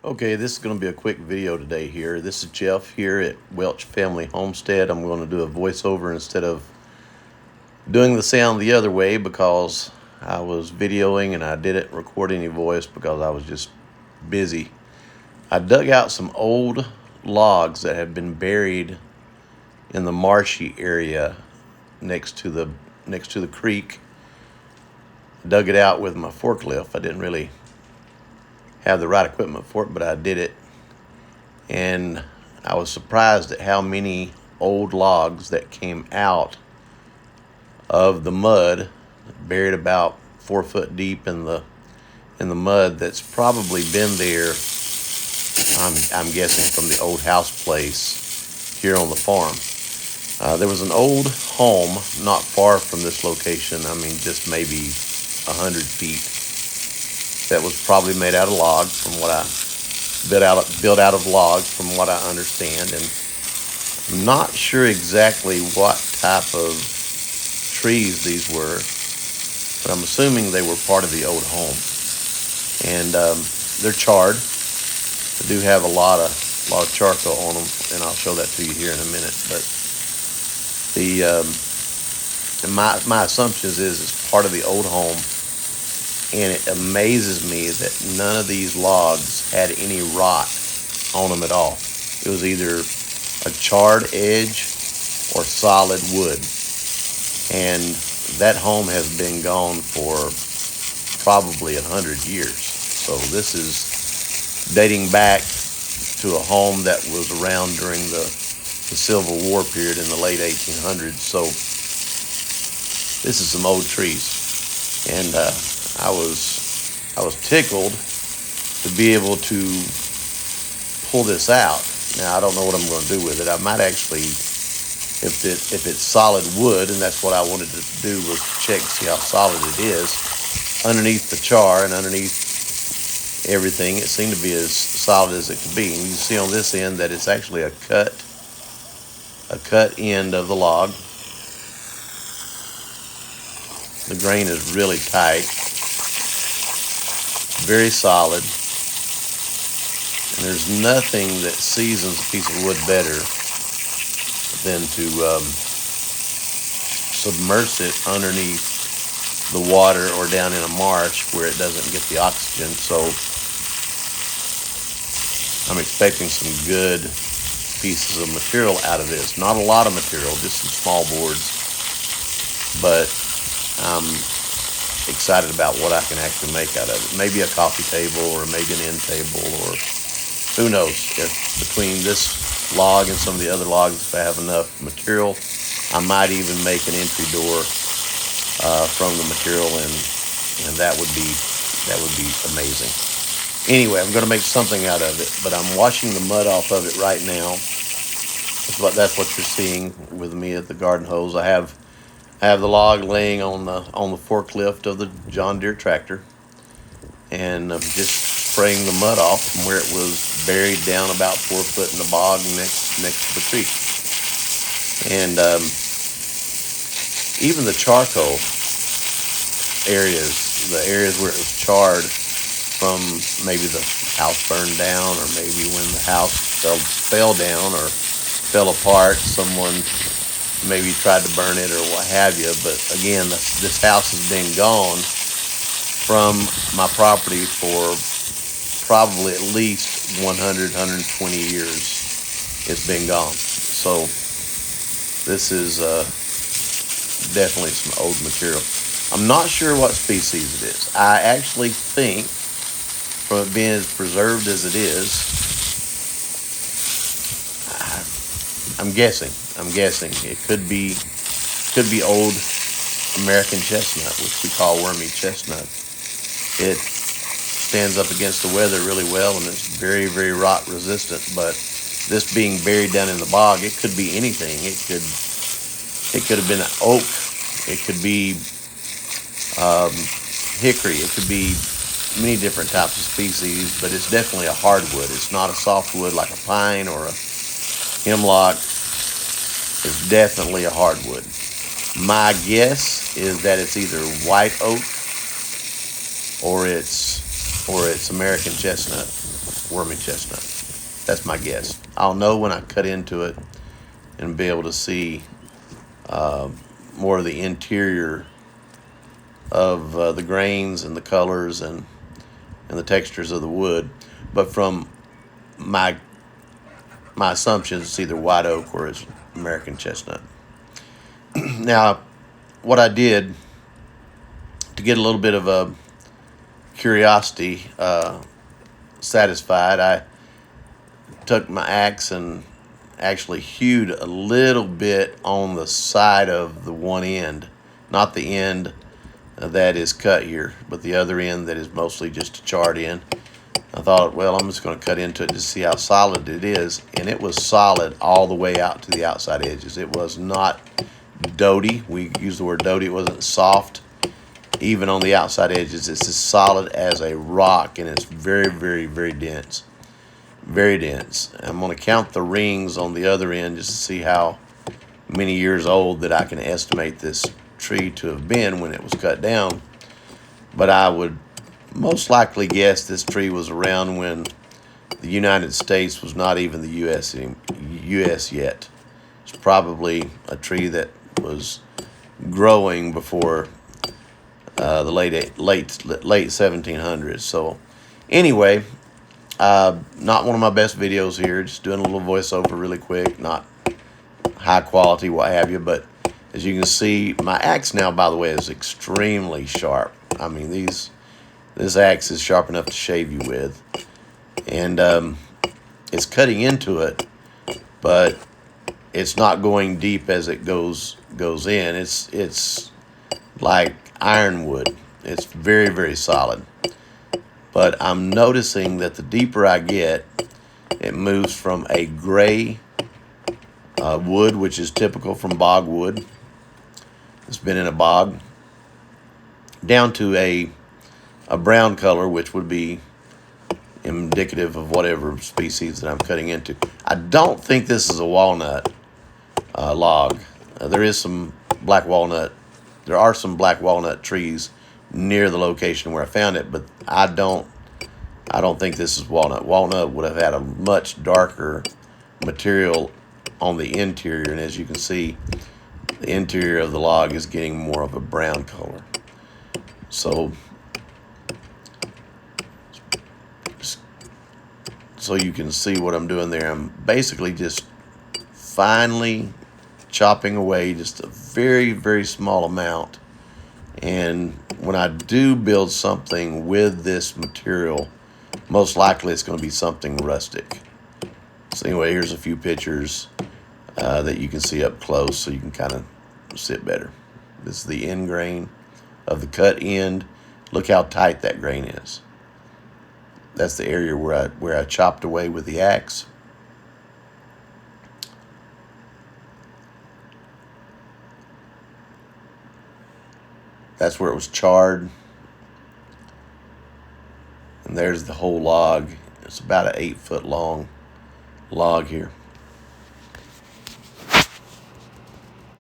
Okay, this is going to be a quick video today here. This is Jeff here at Welch Family Homestead. I'm going to do a voiceover instead of doing the sound the other way because I was videoing and I didn't record any voice because I was just busy. I dug out some old logs that have been buried in the marshy area next to the creek. Dug it out with my forklift. I didn't really have the right equipment for it, but I did it. And I was surprised at how many old logs that came out of the mud, buried about 4 foot deep in the mud. That's probably been there. I'm guessing from the old house place here on the farm. There was an old home not far from this location. I mean, just maybe 100 feet. That was probably made out of log, from what I built out of logs, from what I understand. And I'm not sure exactly what type of trees these were, but I'm assuming they were part of the old home. And they're charred. They do have a lot of charcoal on them, and I'll show that to you here in a minute. But my assumption is it's part of the old home. And it amazes me that none of these logs had any rot on them at all. It was either a charred edge or solid wood. And that home has been gone for probably 100 years. So this is dating back to a home that was around during the Civil War period in the late 1800s. So this is some old trees. And I was tickled to be able to pull this out. Now I don't know what I'm going to do with it. I might actually, if it's solid wood, and that's what I wanted to do, was check to see how solid it is underneath the char and underneath everything. It seemed to be as solid as it could be. And you see on this end that it's actually a cut end of the log. The grain is really tight, very solid, and there's nothing that seasons a piece of wood better than to submerge it underneath the water or down in a marsh where it doesn't get the oxygen. So I'm expecting some good pieces of material out of this. Not a lot of material, just some small boards, but I'm excited about what I can actually make out of it. Maybe a coffee table, or maybe an end table, or who knows. If between this log and some of the other logs, if I have enough material, I might even make an entry door from the material, and that would be amazing. Anyway, I'm going to make something out of it, but I'm washing the mud off of it right now. That's what you're seeing with me at the garden hose. I have the log laying on the forklift of the John Deere tractor, and I'm just spraying the mud off from where it was buried down about 4 foot in the bog next to the creek. And even the charcoal areas, the areas where it was charred from maybe the house burned down, or maybe when the house fell down or fell apart, someone maybe tried to burn it or what have you. But again, this house has been gone from my property for probably at least 100, 120 years. It's been gone. So this is definitely some old material. I'm not sure what species it is. I actually think, from it being as preserved as it is, I'm guessing it could be old American chestnut, which we call wormy chestnut. It stands up against the weather really well, and it's very, very rot resistant. But this being buried down in the bog, it could be anything. It could have been oak. It could be hickory. It could be many different types of species, but it's definitely a hardwood. It's not a softwood like a pine or a hemlock. It's definitely a hardwood. My guess is that it's either white oak or it's American chestnut. wormy chestnut. That's my guess. I'll know when I cut into it and be able to see more of the interior of the grains and the colors and the textures of the wood. But from my assumptions, it's either white oak or it's American chestnut. Now, what I did to get a little bit of a curiosity satisfied, I took my axe and actually hewed a little bit on the side of the one end, not the end that is cut here, but the other end that is mostly just a charred end. I thought, well, I'm just going to cut into it to see how solid it is, and it was solid all the way out to the outside edges. It was not doty. We use the word doty. It wasn't soft. Even on the outside edges, it's as solid as a rock, and it's very, very, very dense. Very dense. I'm going to count the rings on the other end just to see how many years old that I can estimate this tree to have been when it was cut down. But I would most likely guess this tree was around when the United States was not even the U.S. yet. It's probably a tree that was growing before the late 1700s. So anyway, not one of my best videos here, just doing a little voiceover really quick, not high quality, what have you. But as you can see, my axe now, by the way, is extremely sharp. I mean, this axe is sharp enough to shave you with. And it's cutting into it, but it's not going deep as it goes in. It's like ironwood. It's very, very solid. But I'm noticing that the deeper I get, it moves from a gray wood, which is typical from bog wood. It's been in a bog, down to a brown color, which would be indicative of whatever species that I'm cutting into. I don't think this is a walnut log. There is some black walnut. There are some black walnut trees near the location where I found it, but I don't think this is walnut. Walnut would have had a much darker material on the interior, and as you can see, the interior of the log is getting more of a brown color. So you can see what I'm doing there. I'm basically just finely chopping away just a very, very small amount. And when I do build something with this material, most likely it's going to be something rustic. So anyway, here's a few pictures that you can see up close so you can kind of see it better. This is the end grain of the cut end. Look how tight that grain is. That's the area where I chopped away with the axe. That's where it was charred. And there's the whole log. It's about an 8-foot long log here.